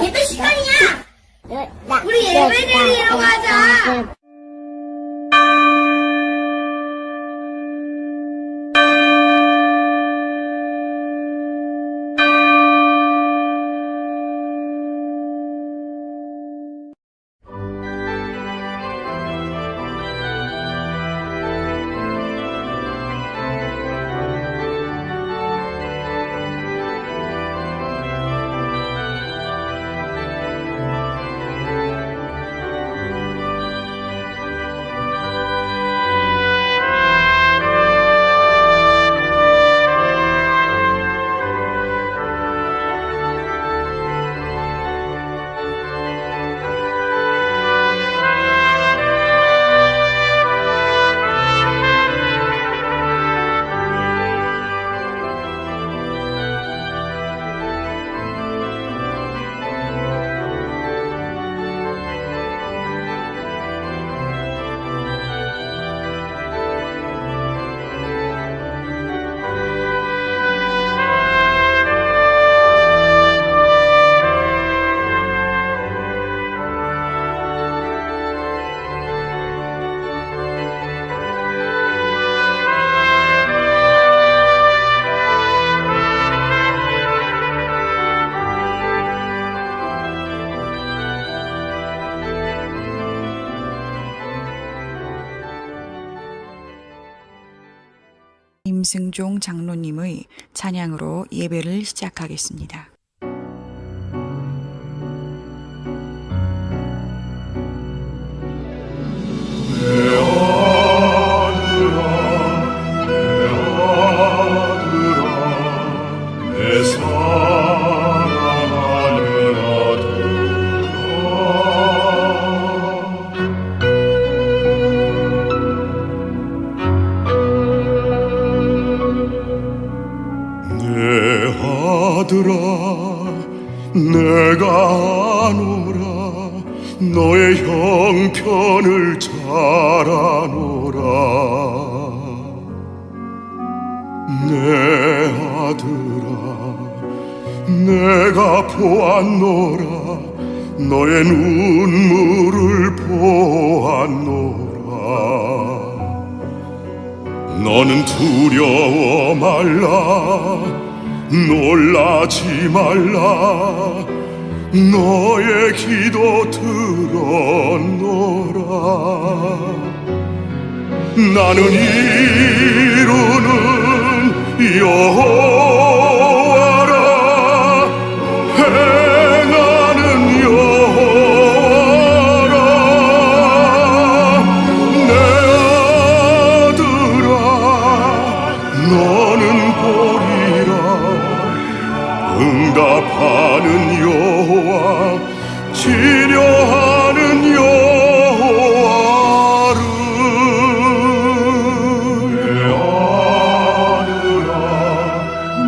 예배 시간이야. 우리 예배 드리러 가자. 임승종 장로님의 찬양으로 예배를 시작하겠습니다. 내가 아노라 너의 형편을 잘 아노라 내 아들아 내가 보았노라 너의 눈물을 보았노라 너는 두려워 말라 놀라지 말라 너의 기도 들었노라 나는 이루는 여호와라 행하는 여호와라 내 아들아 너는 보리라 응답하는 여호와 치료하는 여호와를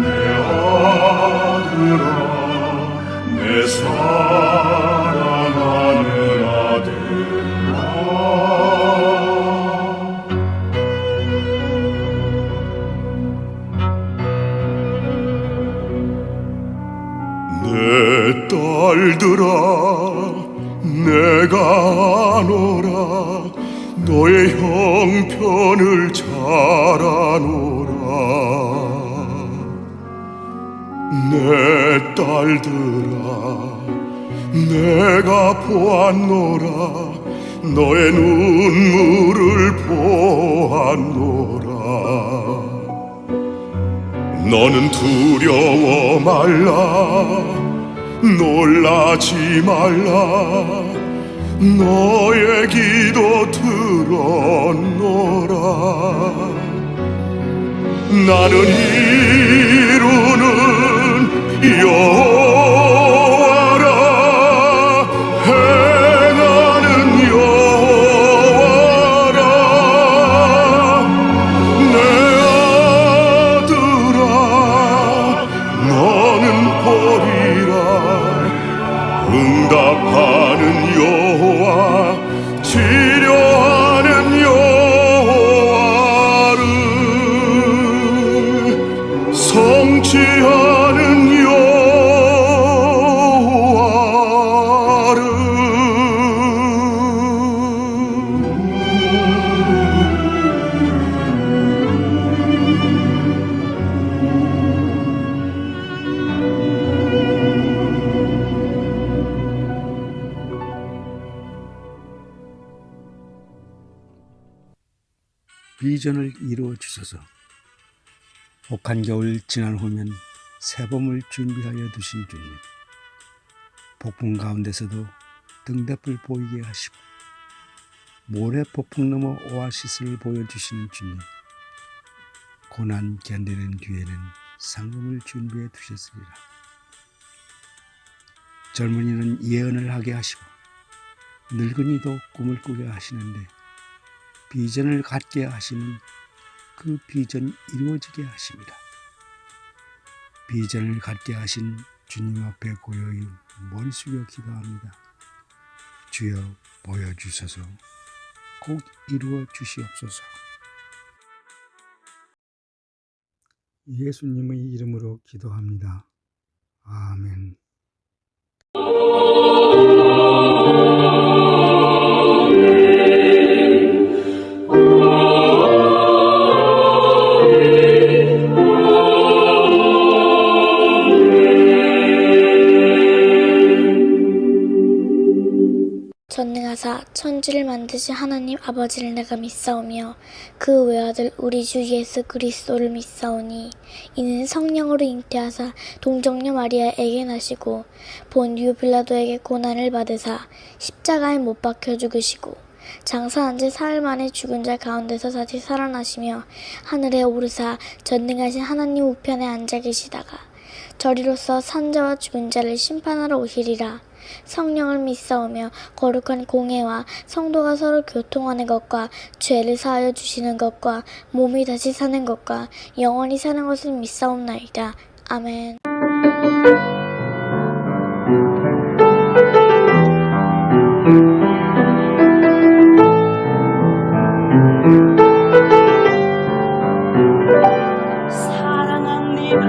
내 아들아 내 사랑하는 아들아 내 딸들아 내가 아노라 너의 형편을 잘 아노라 내 딸들아 내가 보았노라 너의 눈물을 보았노라 너는 두려워 말라 놀라지 말라 너의 기도 들었노라 나는 이루는 여호와라 행하는 여호와라 내 아들아 너는 보리라 응답하는 여호와 치료하는 여호와를 성취하는 여호와 비전을 이루어 주소서. 혹한 겨울 지난 후면 새 봄을 준비하여 두신 주님, 폭풍 가운데서도 등대불 보이게 하시고 모래 폭풍 넘어 오아시스를 보여주시는 주님, 고난 견디는 뒤에는 상금을 준비해 두셨으리라. 젊은이는 예언을 하게 하시고 늙은이도 꿈을 꾸게 하시는데 비전을 갖게 하시는 그 비전이 이루어지게 하십니다. 비전을 갖게 하신 주님 앞에 고요히 머리 숙여 기도합니다. 주여 보여주소서. 꼭 이루어 주시옵소서. 예수님의 이름으로 기도합니다. 아멘. 전능하사 천지를 만드신 하나님 아버지를 내가 믿사오며 그 외아들 우리 주 예수 그리스도를 믿사오니 이는 성령으로 잉태하사 동정녀 마리아에게 나시고 본디오 빌라도에게 고난을 받으사 십자가에 못 박혀 죽으시고 장사한 지 사흘 만에 죽은 자 가운데서 다시 살아나시며 하늘에 오르사 전능하신 하나님 우편에 앉아 계시다가 저리로서 산자와 죽은 자를 심판하러 오시리라. 성령을 믿사오며 거룩한 공회와 성도가 서로 교통하는 것과 죄를 사하여 주시는 것과 몸이 다시 사는 것과 영원히 사는 것을 믿사옵나이다. 아멘. 사랑합니다.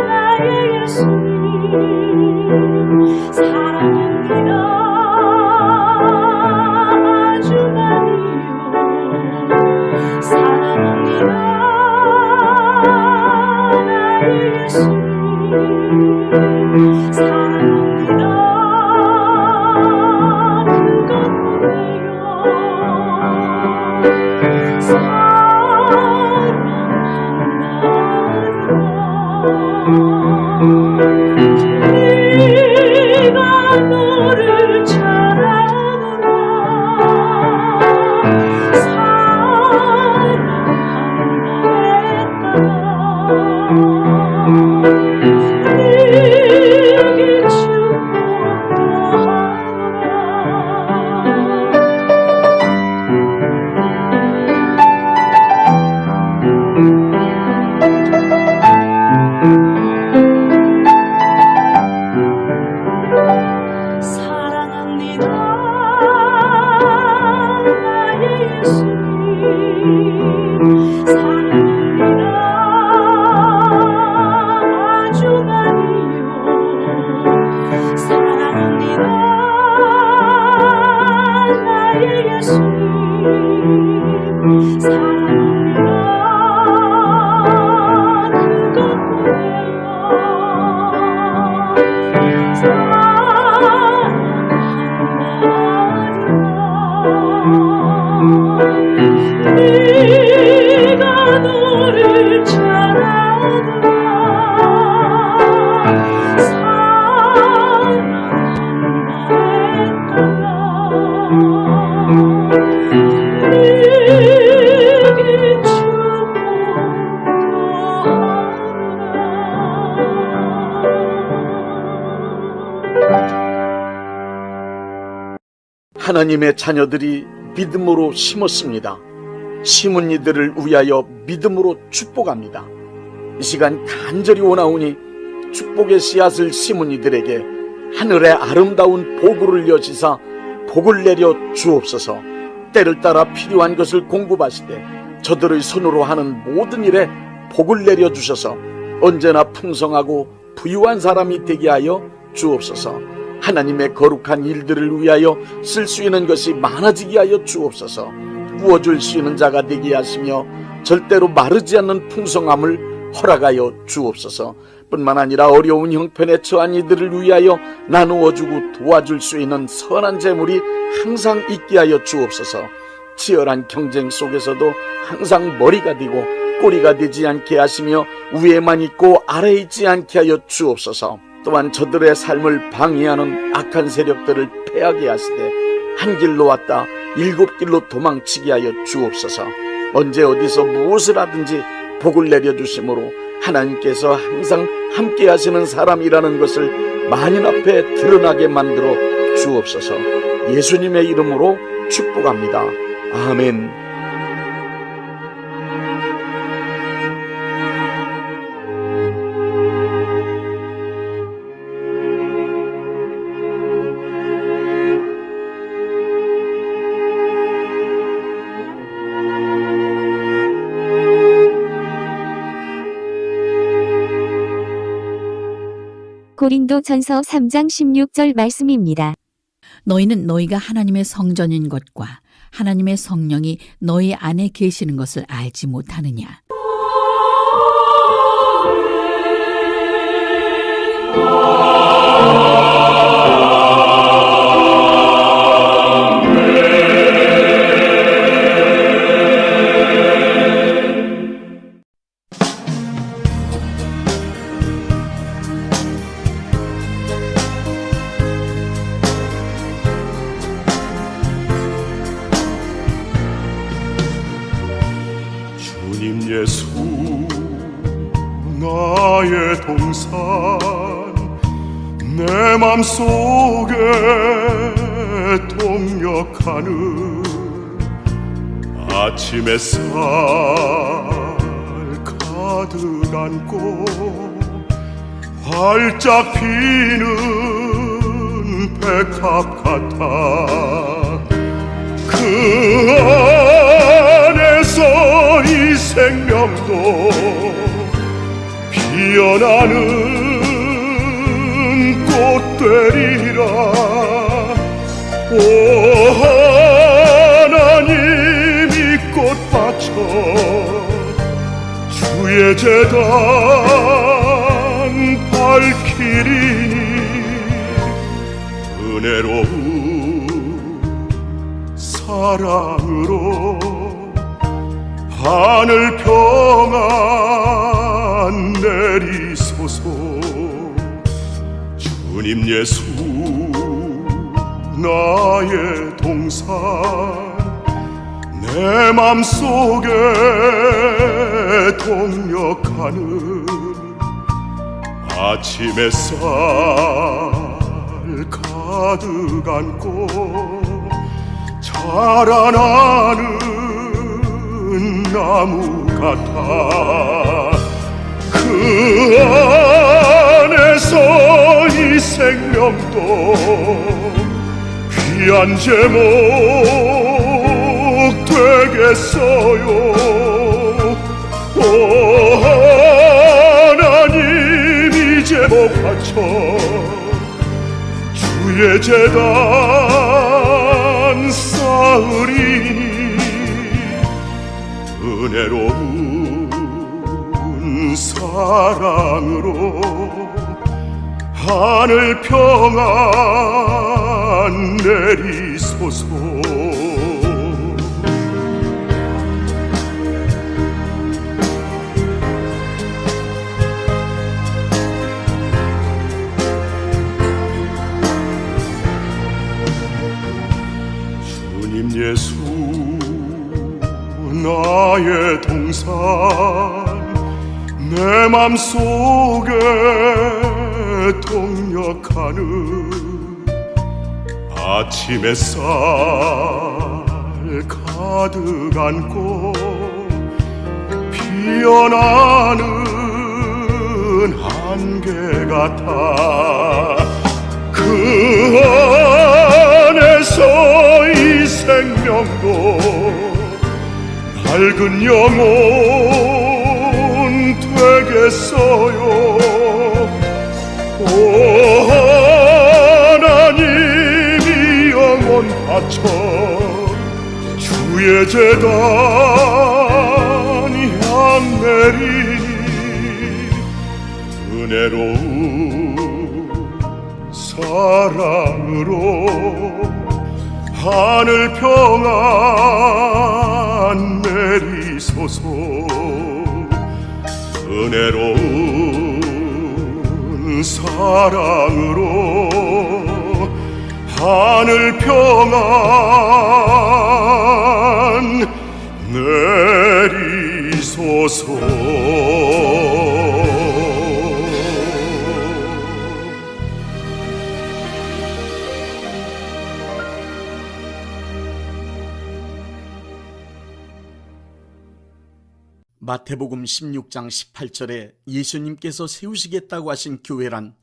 나의 예수님 사랑합니다. 아주 많이요. 사랑합니다. 나의 예수님 사랑합니다. 내가 너를 잘하노라. 사랑한다 내게 사랑합니다. 나의 예수님 사랑합니다. 아주 많이요. 사랑합니다. 나의 예수님 사랑합니다. 내가 너를 잘하노라. 사랑한다 내게 하나님의 자녀들이 믿음으로 심었습니다. 심은 이들을 위하여 믿음으로 축복합니다. 이 시간 간절히 원하오니 축복의 씨앗을 심은 이들에게 하늘의 아름다운 보구를 여시사 복을 내려 주옵소서. 때를 따라 필요한 것을 공급하시되 저들의 손으로 하는 모든 일에 복을 내려 주셔서 언제나 풍성하고 부유한 사람이 되게 하여 주옵소서. 하나님의 거룩한 일들을 위하여 쓸 수 있는 것이 많아지게 하여 주옵소서. 부어줄 수 있는 자가 되게 하시며 절대로 마르지 않는 풍성함을 허락하여 주옵소서. 뿐만 아니라 어려운 형편에 처한 이들을 위하여 나누어주고 도와줄 수 있는 선한 재물이 항상 있게 하여 주옵소서. 치열한 경쟁 속에서도 항상 머리가 되고 꼬리가 되지 않게 하시며 위에만 있고 아래에 있지 않게 하여 주옵소서. 또한 저들의 삶을 방해하는 악한 세력들을 패하게 하시되 한 길로 왔다 7길로 도망치게 하여 주옵소서. 언제 어디서 무엇을 하든지 복을 내려주심으로 하나님께서 항상 함께 하시는 사람이라는 것을 만인 앞에 드러나게 만들어 주옵소서. 예수님의 이름으로 축복합니다. 아멘. 고린도전서 3장 16절 말씀입니다. 너희는 너희가 하나님의 성전인 것과 하나님의 성령이 너희 안에 계시는 것을 알지 못하느냐. 주님 예수 나의 동산 내 맘속에 동역하는 아침 햇살 가득 안고 활짝 피는 백합 같아 그 안에서 이 생명도 피어나는 꽃 되리라. 오 하나님 이 꽃밭에 주의 제단 밝히리니 은혜로운 사랑으로 하늘 평안 내리소서. 주님 예수 나의 동산 내 맘속에 동역하는 아침 햇살 가득 안고 자라나는 나무 같아 그 안에서 이 생명도 귀한 제목 되겠어요. 오 하나님 이 제목 바쳐 주의 제단 쌓으리니 은혜로운 사랑으로 하늘 평안 내리소서. 주님 예수 나의 동산 내 맘속에 동역하는 아침 햇살 가득 안고 피어나는 한계 같아 그 안에서 이 생명도 밝은 영혼 되겠어요. 오 하나님 이 영혼 바쳐 주의 제단 향내리니 은혜로운 사랑으로 하늘 평안 내리소서 은혜로운 사랑으로 하늘 평안 내리소서. 마태복음 16장 18절에 예수님께서 세우시겠다고 하신 교회란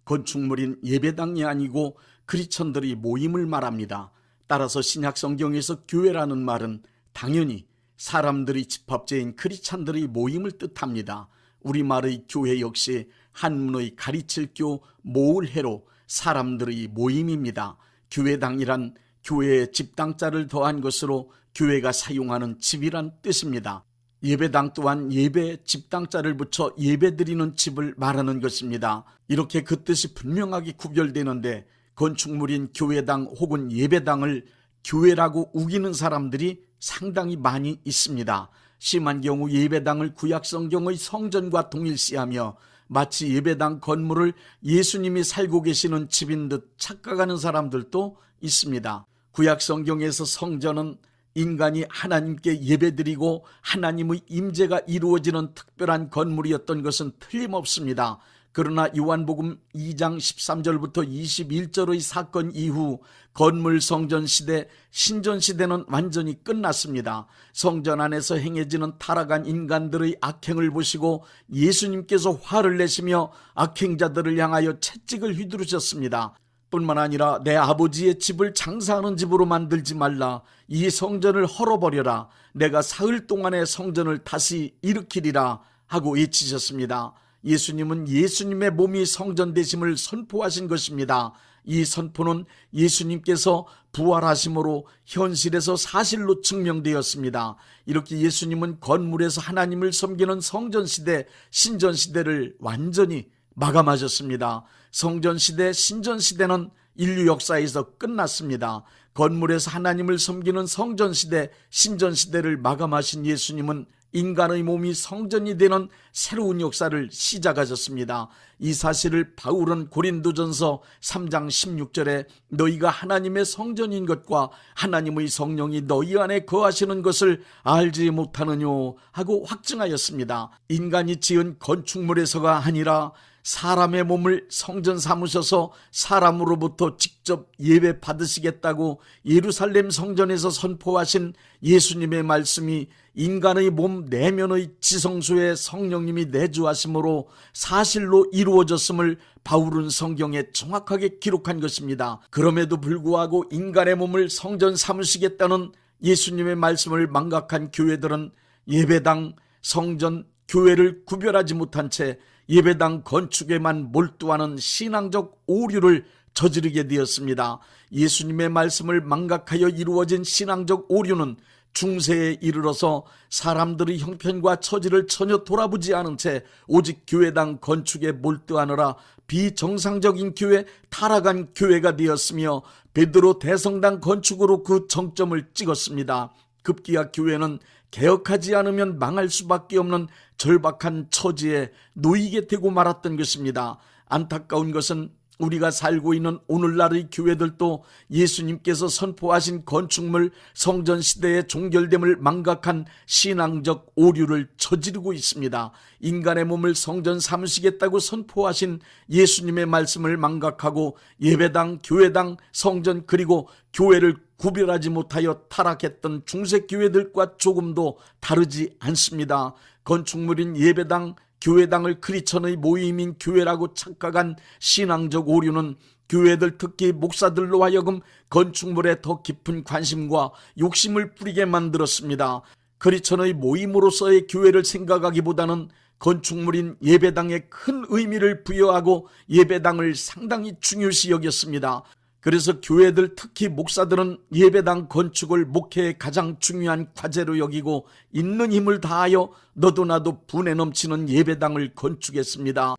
건축물인 예배당이 아니고 크리스천들이 모임을 말합니다. 따라서 신약 성경에서 교회라는 말은 당연히 사람들이 집합체인 크리스천들의 모임을 뜻합니다. 우리말의 교회 역시 한문의 가르칠 교 모을 해로 사람들의 모임입니다. 교회당이란 교회의 집당자를 더한 것으로 교회가 사용하는 집이란 뜻입니다. 예배당 또한 예배 집당자를 붙여 예배드리는 집을 말하는 것입니다. 이렇게 그 뜻이 분명하게 구별되는데 건축물인 교회당 혹은 예배당을 교회라고 우기는 사람들이 상당히 많이 있습니다. 심한 경우 예배당을 구약성경의 성전과 동일시하며 마치 예배당 건물을 예수님이 살고 계시는 집인 듯 착각하는 사람들도 있습니다. 구약성경에서 성전은 인간이 하나님께 예배드리고 하나님의 임재가 이루어지는 특별한 건물이었던 것은 틀림없습니다. 그러나 요한복음 2장 13절부터 21절의 사건 이후 건물 성전 시대, 신전 시대는 완전히 끝났습니다. 성전 안에서 행해지는 타락한 인간들의 악행을 보시고 예수님께서 화를 내시며 악행자들을 향하여 채찍을 휘두르셨습니다. 뿐만 아니라 내 아버지의 집을 장사하는 집으로 만들지 말라. 이 성전을 헐어버려라. 내가 사흘 동안에 성전을 다시 일으키리라 하고 외치셨습니다. 예수님은 예수님의 몸이 성전 되심을 선포하신 것입니다. 이 선포는 예수님께서 부활하심으로 현실에서 사실로 증명되었습니다. 이렇게 예수님은 건물에서 하나님을 섬기는 성전시대, 신전시대를 완전히 마감하셨습니다. 성전시대, 신전시대는 인류 역사에서 끝났습니다. 건물에서 하나님을 섬기는 성전시대, 신전시대를 마감하신 예수님은 인간의 몸이 성전이 되는 새로운 역사를 시작하셨습니다. 이 사실을 바울은 고린도전서 3장 16절에 너희가 하나님의 성전인 것과 하나님의 성령이 너희 안에 거하시는 것을 알지 못하느뇨 하고 확증하였습니다. 인간이 지은 건축물에서가 아니라 사람의 몸을 성전 삼으셔서 사람으로부터 직접 예배 받으시겠다고 예루살렘 성전에서 선포하신 예수님의 말씀이 인간의 몸 내면의 지성소에 성령님이 내주하심으로 사실로 이루어졌음을 바울은 성경에 정확하게 기록한 것입니다. 그럼에도 불구하고 인간의 몸을 성전 삼으시겠다는 예수님의 말씀을 망각한 교회들은 예배당, 성전, 교회를 구별하지 못한 채 예배당 건축에만 몰두하는 신앙적 오류를 저지르게 되었습니다. 예수님의 말씀을 망각하여 이루어진 신앙적 오류는 중세에 이르러서 사람들의 형편과 처지를 전혀 돌아보지 않은 채 오직 교회당 건축에 몰두하느라 비정상적인 교회, 타락한 교회가 되었으며 베드로 대성당 건축으로 그 정점을 찍었습니다. 급기야 교회는 개혁하지 않으면 망할 수밖에 없는 절박한 처지에 놓이게 되고 말았던 것입니다. 안타까운 것은 우리가 살고 있는 오늘날의 교회들도 예수님께서 선포하신 건축물 성전 시대의 종결됨을 망각한 신앙적 오류를 저지르고 있습니다. 인간의 몸을 성전 삼으시겠다고 선포하신 예수님의 말씀을 망각하고 예배당, 교회당, 성전 그리고 교회를 구별하지 못하여 타락했던 중세교회들과 조금도 다르지 않습니다. 건축물인 예배당, 교회당을 크리스천의 모임인 교회라고 착각한 신앙적 오류는 교회들 특히 목사들로 하여금 건축물에 더 깊은 관심과 욕심을 뿌리게 만들었습니다. 크리스천의 모임으로서의 교회를 생각하기보다는 건축물인 예배당에 큰 의미를 부여하고 예배당을 상당히 중요시 여겼습니다. 그래서 교회들 특히 목사들은 예배당 건축을 목회의 가장 중요한 과제로 여기고 있는 힘을 다하여 너도 나도 분에 넘치는 예배당을 건축했습니다.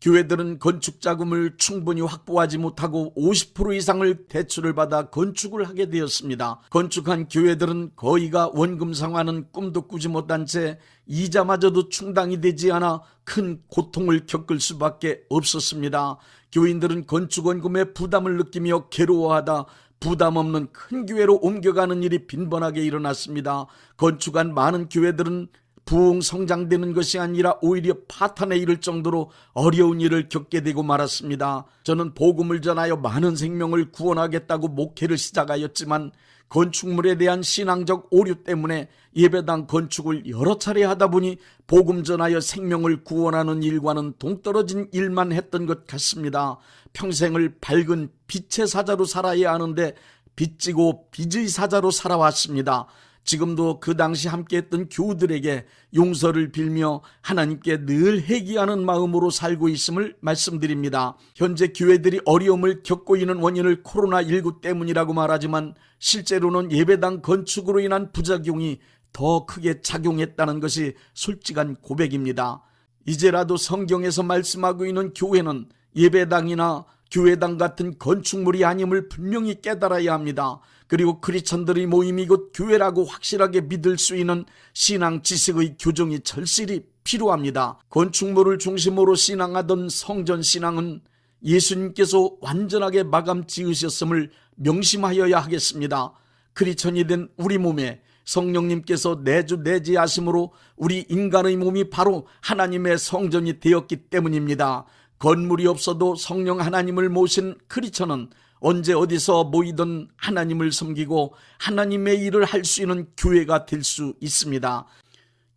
교회들은 건축 자금을 충분히 확보하지 못하고 50% 이상을 대출을 받아 건축을 하게 되었습니다. 건축한 교회들은 거의가 원금 상환은 꿈도 꾸지 못한 채 이자마저도 충당이 되지 않아 큰 고통을 겪을 수밖에 없었습니다. 교인들은 건축 원금에 부담을 느끼며 괴로워하다 부담 없는 큰 교회로 옮겨가는 일이 빈번하게 일어났습니다. 건축한 많은 교회들은 부흥 성장되는 것이 아니라 오히려 파탄에 이를 정도로 어려운 일을 겪게 되고 말았습니다. 저는 복음을 전하여 많은 생명을 구원하겠다고 목회를 시작하였지만 건축물에 대한 신앙적 오류 때문에 예배당 건축을 여러 차례 하다 보니 복음 전하여 생명을 구원하는 일과는 동떨어진 일만 했던 것 같습니다. 평생을 밝은 빛의 사자로 살아야 하는데 빚지고 빚의 사자로 살아왔습니다. 지금도 그 당시 함께했던 교우들에게 용서를 빌며 하나님께 늘 회개하는 마음으로 살고 있음을 말씀드립니다. 현재 교회들이 어려움을 겪고 있는 원인을 코로나19 때문이라고 말하지만 실제로는 예배당 건축으로 인한 부작용이 더 크게 작용했다는 것이 솔직한 고백입니다. 이제라도 성경에서 말씀하고 있는 교회는 예배당이나 교회당 같은 건축물이 아님을 분명히 깨달아야 합니다. 그리고 크리스천들의 모임이 곧 교회라고 확실하게 믿을 수 있는 신앙 지식의 교정이 절실히 필요합니다. 건축물을 중심으로 신앙하던 성전 신앙은 예수님께서 완전하게 마감 지으셨음을 명심하여야 하겠습니다. 크리스천이 된 우리 몸에 성령님께서 내주내지하심으로 우리 인간의 몸이 바로 하나님의 성전이 되었기 때문입니다. 건물이 없어도 성령 하나님을 모신 크리스천은 언제 어디서 모이든 하나님을 섬기고 하나님의 일을 할 수 있는 교회가 될 수 있습니다.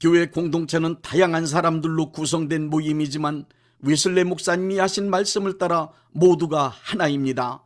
교회 공동체는 다양한 사람들로 구성된 모임이지만 웨슬레 목사님이 하신 말씀을 따라 모두가 하나입니다.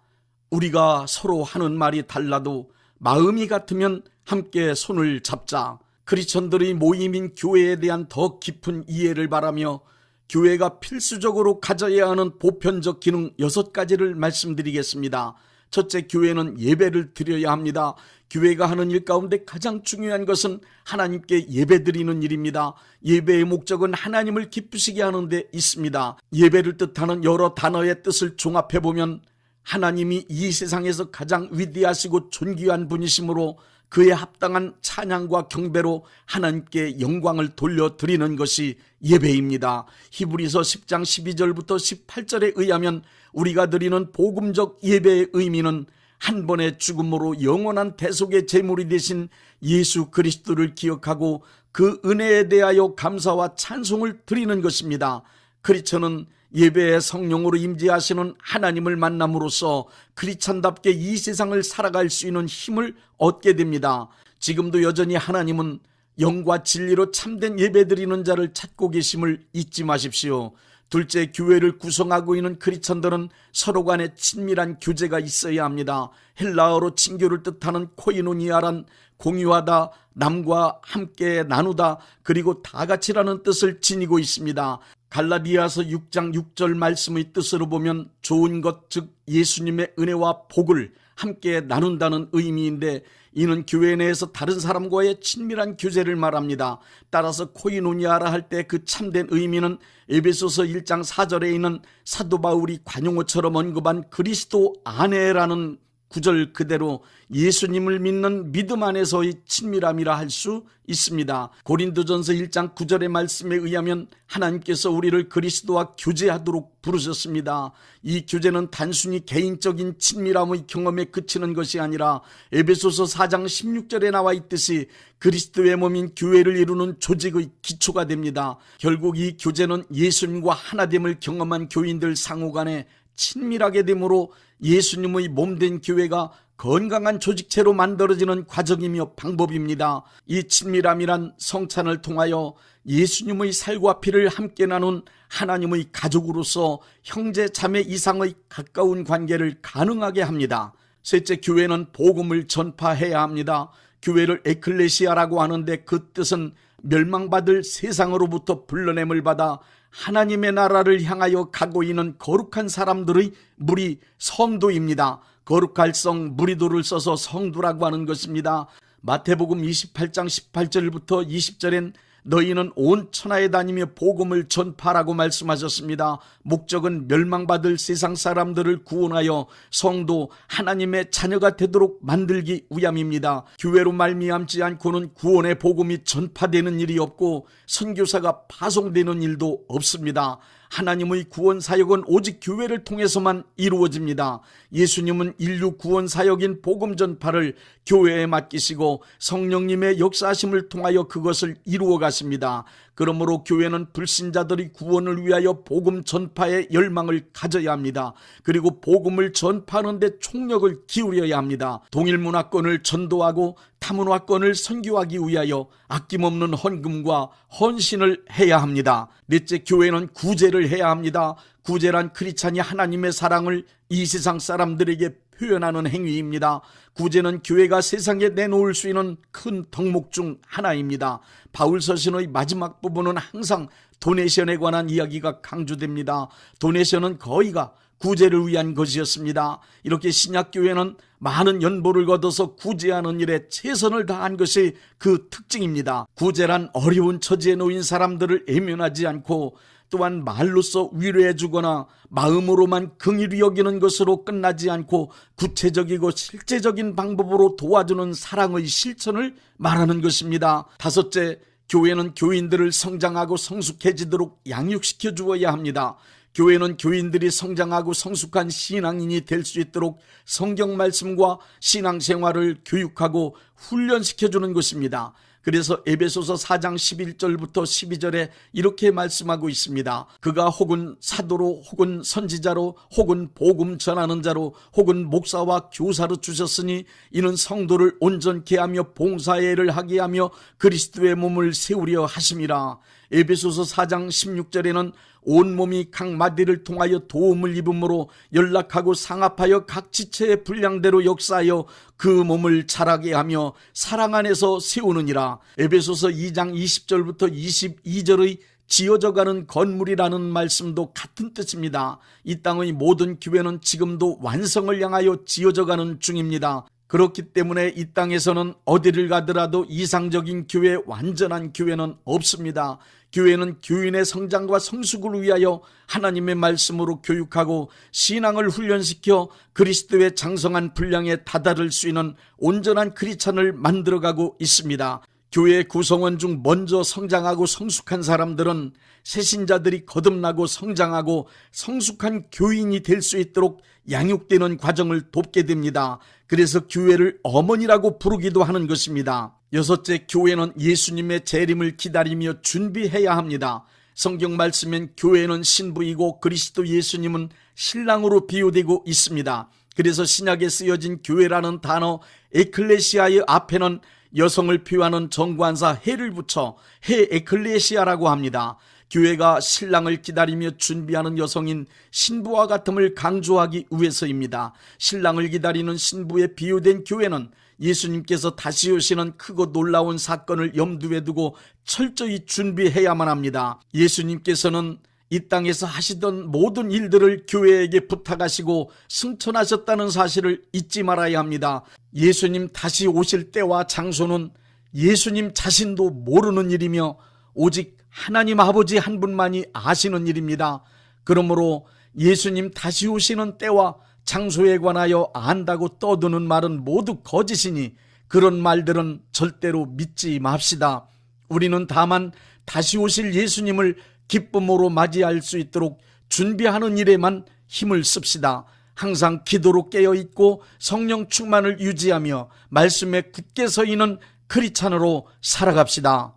우리가 서로 하는 말이 달라도 마음이 같으면 함께 손을 잡자. 크리스천들의 모임인 교회에 대한 더 깊은 이해를 바라며 교회가 필수적으로 가져야 하는 보편적 기능 6가지를 말씀드리겠습니다. 첫째, 교회는 예배를 드려야 합니다. 교회가 하는 일 가운데 가장 중요한 것은 하나님께 예배드리는 일입니다. 예배의 목적은 하나님을 기쁘시게 하는 데 있습니다. 예배를 뜻하는 여러 단어의 뜻을 종합해보면 하나님이 이 세상에서 가장 위대하시고 존귀한 분이시므로 그에 합당한 찬양과 경배로 하나님께 영광을 돌려드리는 것이 예배입니다. 히브리서 10장 12절부터 18절에 의하면 우리가 드리는 복음적 예배의 의미는 한 번의 죽음으로 영원한 대속의 제물이 되신 예수 그리스도를 기억하고 그 은혜에 대하여 감사와 찬송을 드리는 것입니다. 크리스천은 예배의 성령으로 임재하시는 하나님을 만남으로써 크리스천답게 이 세상을 살아갈 수 있는 힘을 얻게 됩니다. 지금도 여전히 하나님은 영과 진리로 참된 예배드리는 자를 찾고 계심을 잊지 마십시오. 둘째, 교회를 구성하고 있는 크리스천들은 서로 간에 친밀한 교제가 있어야 합니다. 헬라어로 친교를 뜻하는 코이노니아란 공유하다, 남과 함께 나누다, 그리고 다같이라는 뜻을 지니고 있습니다. 갈라디아서 6장 6절 말씀의 뜻으로 보면 좋은 것, 즉 예수님의 은혜와 복을 함께 나눈다는 의미인데 이는 교회 내에서 다른 사람과의 친밀한 교제를 말합니다. 따라서 코이노니아라 할 때 그 참된 의미는 에베소서 1장 4절에 있는 사도 바울이 관용어처럼 언급한 그리스도 안에라는 구절 그대로 예수님을 믿는 믿음 안에서의 친밀함이라 할 수 있습니다. 고린도전서 1장 9절의 말씀에 의하면 하나님께서 우리를 그리스도와 교제하도록 부르셨습니다. 이 교제는 단순히 개인적인 친밀함의 경험에 그치는 것이 아니라 에베소서 4장 16절에 나와 있듯이 그리스도의 몸인 교회를 이루는 조직의 기초가 됩니다. 결국 이 교제는 예수님과 하나됨을 경험한 교인들 상호간에 친밀하게 되므로 예수님의 몸된 교회가 건강한 조직체로 만들어지는 과정이며 방법입니다. 이 친밀함이란 성찬을 통하여 예수님의 살과 피를 함께 나눈 하나님의 가족으로서 형제 자매 이상의 가까운 관계를 가능하게 합니다. 셋째, 교회는 복음을 전파해야 합니다. 교회를 에클레시아라고 하는데 그 뜻은 멸망받을 세상으로부터 불러냄을 받아 하나님의 나라를 향하여 가고 있는 거룩한 사람들의 무리 성도입니다. 거룩할 성 무리도를 써서 성도라고 하는 것입니다. 마태복음 28장 18절부터 20절엔 너희는 온 천하에 다니며 복음을 전파라고 말씀하셨습니다. 목적은 멸망받을 세상 사람들을 구원하여 성도 하나님의 자녀가 되도록 만들기 위함입니다. 교회로 말미암지 않고는 구원의 복음이 전파되는 일이 없고 선교사가 파송되는 일도 없습니다. 하나님의 구원 사역은 오직 교회를 통해서만 이루어집니다. 예수님은 인류 구원 사역인 복음 전파를 교회에 맡기시고 성령님의 역사하심을 통하여 그것을 이루어 가십니다. 그러므로 교회는 불신자들의 구원을 위하여 복음 전파의 열망을 가져야 합니다. 그리고 복음을 전파하는 데 총력을 기울여야 합니다. 동일 문화권을 전도하고 타문화권을 선교하기 위하여 아낌없는 헌금과 헌신을 해야 합니다. 넷째, 교회는 구제를 해야 합니다. 구제란 크리스찬이 하나님의 사랑을 이 세상 사람들에게 표현하는 행위입니다. 구제는 교회가 세상에 내놓을 수 있는 큰 덕목 중 하나입니다. 바울 서신의 마지막 부분은 항상 도네이션에 관한 이야기가 강조됩니다. 도네이션은 거의가 구제를 위한 것이었습니다. 이렇게 신약교회는 많은 연보를 거둬서 구제하는 일에 최선을 다한 것이 그 특징입니다. 구제란 어려운 처지에 놓인 사람들을 외면하지 않고 또한 말로써 위로해 주거나 마음으로만 긍휼히 여기는 것으로 끝나지 않고 구체적이고 실제적인 방법으로 도와주는 사랑의 실천을 말하는 것입니다. 다섯째, 교회는 교인들을 성장하고 성숙해지도록 양육시켜 주어야 합니다. 교회는 교인들이 성장하고 성숙한 신앙인이 될 수 있도록 성경 말씀과 신앙생활을 교육하고 훈련시켜주는 것입니다. 그래서 에베소서 4장 11절부터 12절에 이렇게 말씀하고 있습니다. 그가 혹은 사도로 혹은 선지자로 혹은 복음 전하는 자로 혹은 목사와 교사로 주셨으니 이는 성도를 온전케 하며 봉사의 하게 하며 그리스도의 몸을 세우려 하심이라. 에베소서 4장 16절에는 온몸이 각 마디를 통하여 도움을 입음으로 연락하고 상합하여 각 지체의 분량대로 역사하여 그 몸을 자라게 하며 사랑 안에서 세우느니라. 에베소서 2장 20절부터 22절의 지어져가는 건물이라는 말씀도 같은 뜻입니다. 이 땅의 모든 교회는 지금도 완성을 향하여 지어져가는 중입니다. 그렇기 때문에 이 땅에서는 어디를 가더라도 이상적인 교회, 완전한 교회는 없습니다. 교회는 교인의 성장과 성숙을 위하여 하나님의 말씀으로 교육하고 신앙을 훈련시켜 그리스도의 장성한 분량에 다다를 수 있는 온전한 크리스찬을 만들어가고 있습니다. 교회 구성원 중 먼저 성장하고 성숙한 사람들은 새신자들이 거듭나고 성장하고 성숙한 교인이 될 수 있도록 양육되는 과정을 돕게 됩니다. 그래서 교회를 어머니라고 부르기도 하는 것입니다. 여섯째, 교회는 예수님의 재림을 기다리며 준비해야 합니다. 성경 말씀엔 교회는 신부이고 그리스도 예수님은 신랑으로 비유되고 있습니다. 그래서 신약에 쓰여진 교회라는 단어 에클레시아의 앞에는 여성을 표하는 정관사 해를 붙여 해 에클레시아라고 합니다. 교회가 신랑을 기다리며 준비하는 여성인 신부와 같음을 강조하기 위해서입니다. 신랑을 기다리는 신부에 비유된 교회는 예수님께서 다시 오시는 크고 놀라운 사건을 염두에 두고 철저히 준비해야만 합니다. 예수님께서는 이 땅에서 하시던 모든 일들을 교회에게 부탁하시고 승천하셨다는 사실을 잊지 말아야 합니다. 예수님 다시 오실 때와 장소는 예수님 자신도 모르는 일이며 오직 하나님 아버지 한 분만이 아시는 일입니다. 그러므로 예수님 다시 오시는 때와 장소에 관하여 안다고 떠드는 말은 모두 거짓이니 그런 말들은 절대로 믿지 맙시다. 우리는 다만 다시 오실 예수님을 기쁨으로 맞이할 수 있도록 준비하는 일에만 힘을 씁시다. 항상 기도로 깨어있고 성령 충만을 유지하며 말씀에 굳게 서 있는 크리스찬으로 살아갑시다.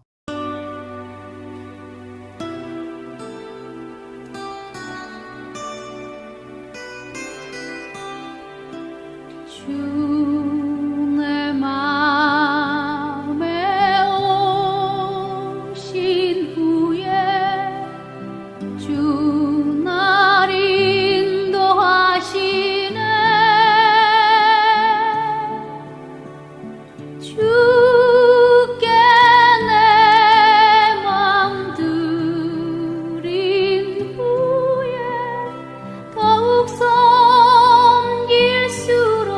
내 맘에 오신 후에 주 날 인도하시네. 주께 내 맘 드린 후에 더욱 섬길수록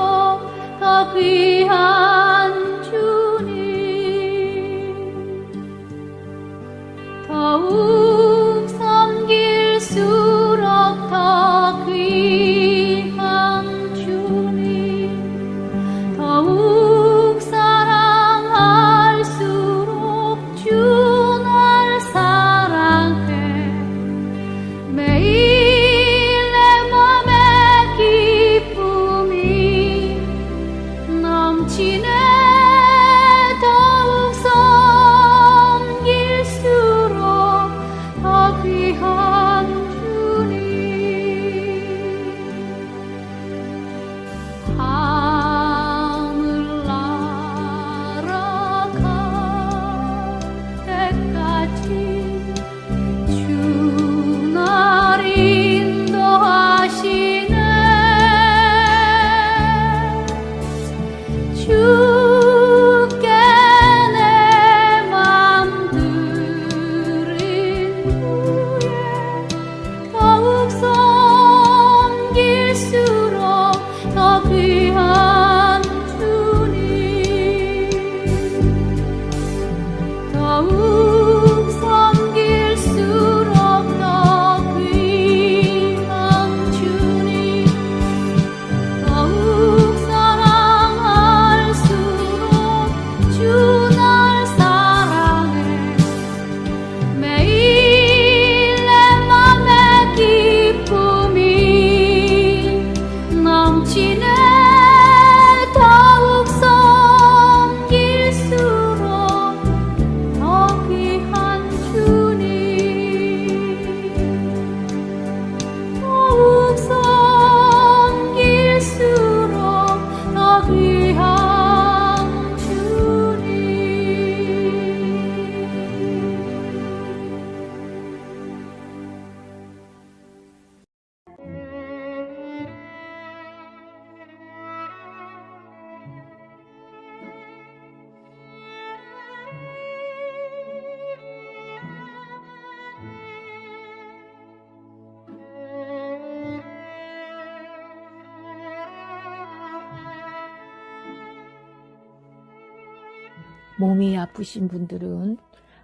몸이 아프신 분들은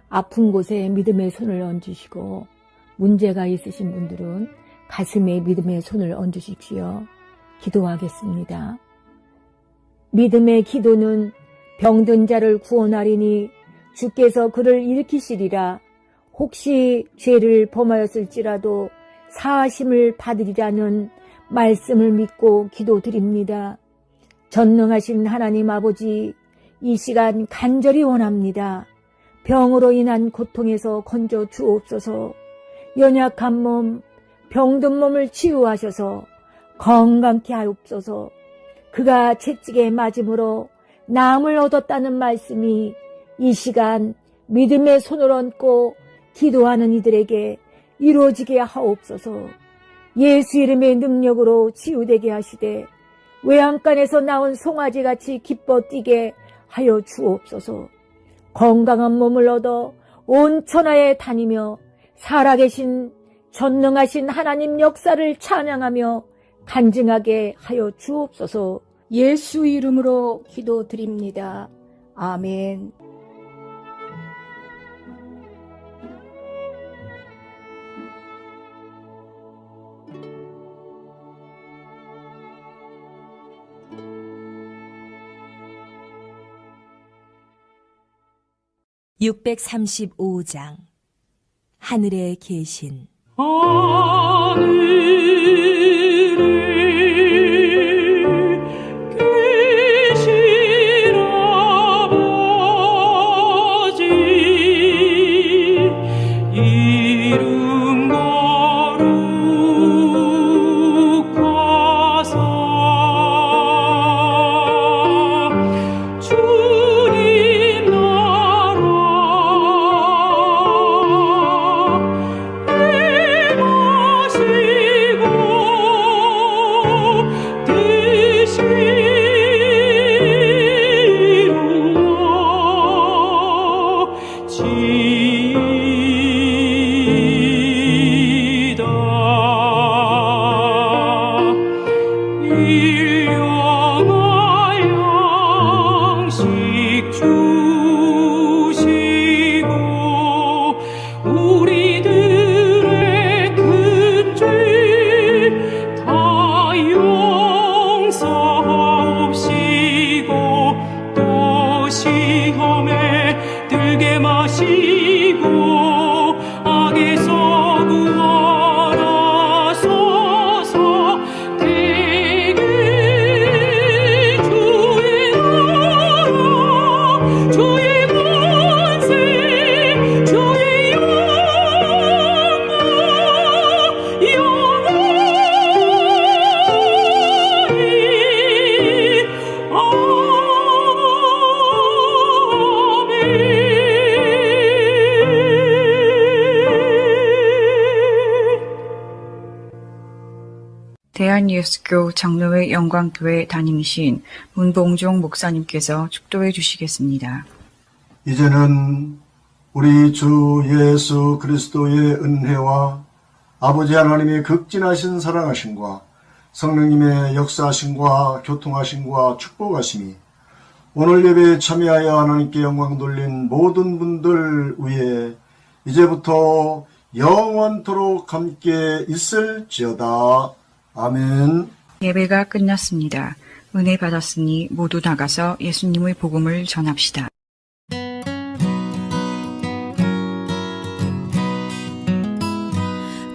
아픈 곳에 믿음의 손을 얹으시고, 문제가 있으신 분들은 가슴에 믿음의 손을 얹으십시오. 기도하겠습니다. 믿음의 기도는 병든 자를 구원하리니 주께서 그를 일으키시리라. 혹시 죄를 범하였을지라도 사하심을 받으리라는 말씀을 믿고 기도드립니다. 전능하신 하나님 아버지, 이 시간 간절히 원합니다. 병으로 인한 고통에서 건져 주옵소서. 연약한 몸, 병든 몸을 치유하셔서 건강케 하옵소서. 그가 채찍에 맞음으로 나음을 얻었다는 말씀이 이 시간 믿음의 손을 얹고 기도하는 이들에게 이루어지게 하옵소서. 예수 이름의 능력으로 치유되게 하시되 외양간에서 나온 송아지같이 기뻐 뛰게 하여 주옵소서. 건강한 몸을 얻어 온 천하에 다니며 살아계신 전능하신 하나님 역사를 찬양하며 간증하게 하여 주옵소서. 예수 이름으로 기도드립니다. 아멘. (635장) 하늘에 계신 대한예수교 장로회 영광교회 담임이신 문봉종 목사님께서 축도해 주시겠습니다. 이제는 우리 주 예수 그리스도의 은혜와 아버지 하나님의 극진하신 사랑하심과 성령님의 역사하심과 교통하심과 축복하심이 오늘 예배에 참여하여 하나님께 영광 돌린 모든 분들 위에 이제부터 영원토록 함께 있을지어다. 아멘. 예배가 끝났습니다. 은혜 받았으니 모두 나가서 예수님의 복음을 전합시다.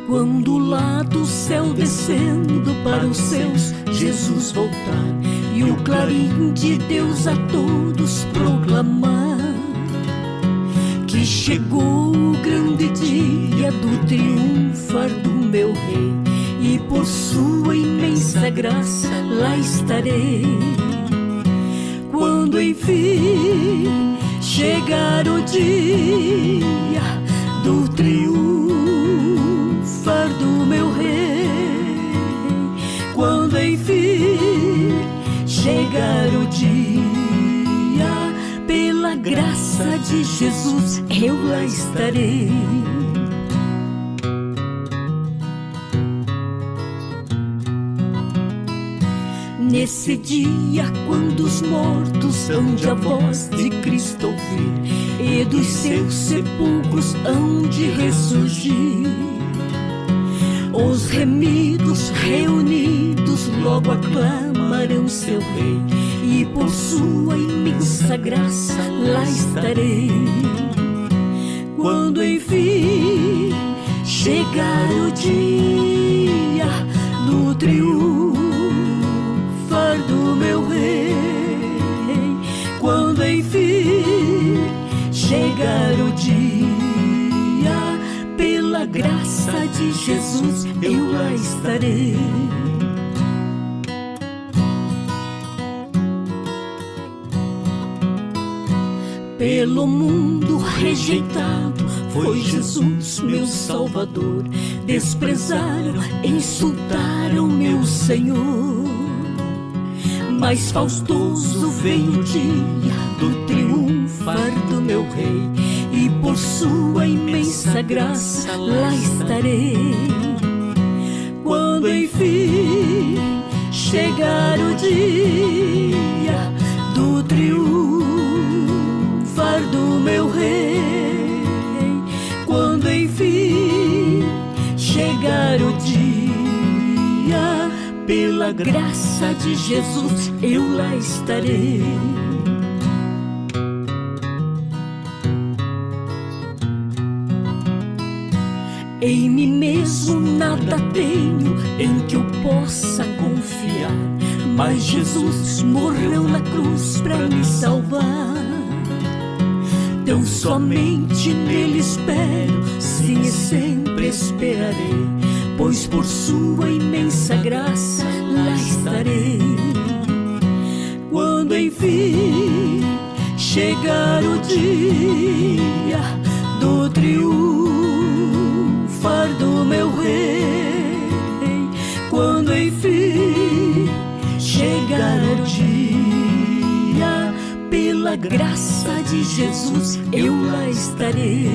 Quando lá do céu descendo para os céus Jesus voltar e o clarim de Deus a todos proclamar que chegou o grande dia do triunfar do meu rei e por sua imensa graça lá estarei. Quando enfim chegar o dia do triunfar do meu rei, quando enfim chegar o dia, pela graça de Jesus eu lá estarei. nesse dia, quando os mortos hão de a voz de Cristo ouvir, e dos seus sepulcros hão de ressurgir, os remidos reunidos logo aclamarão seu Rei, e por sua imensa graça lá estarei. Quando enfim chegar o dia do triunfar do meu Rei, quando enfim chegar o dia, pela graça de Jesus eu lá estarei. Pelo mundo rejeitado foi Jesus, meu Salvador. Desprezaram, insultaram meu Senhor. Mas faustoso vem o dia do triunfar do meu Rei, e por sua imensa graça lá estarei. Quando enfim chegar o dia do triunfar do meu Rei, quando enfim chegar o dia, pela graça de Jesus eu lá estarei. Em mim mesmo nada tenho em que eu possa confiar, mas Jesus morreu na cruz para me salvar. Tão somente nele espero, sim, e sempre esperarei, pois por sua imensa graça lá estarei. Quando enfim chegar o dia do triunfar do meu Rei, quando enfim chegar o dia, pela graça de Jesus eu lá estarei.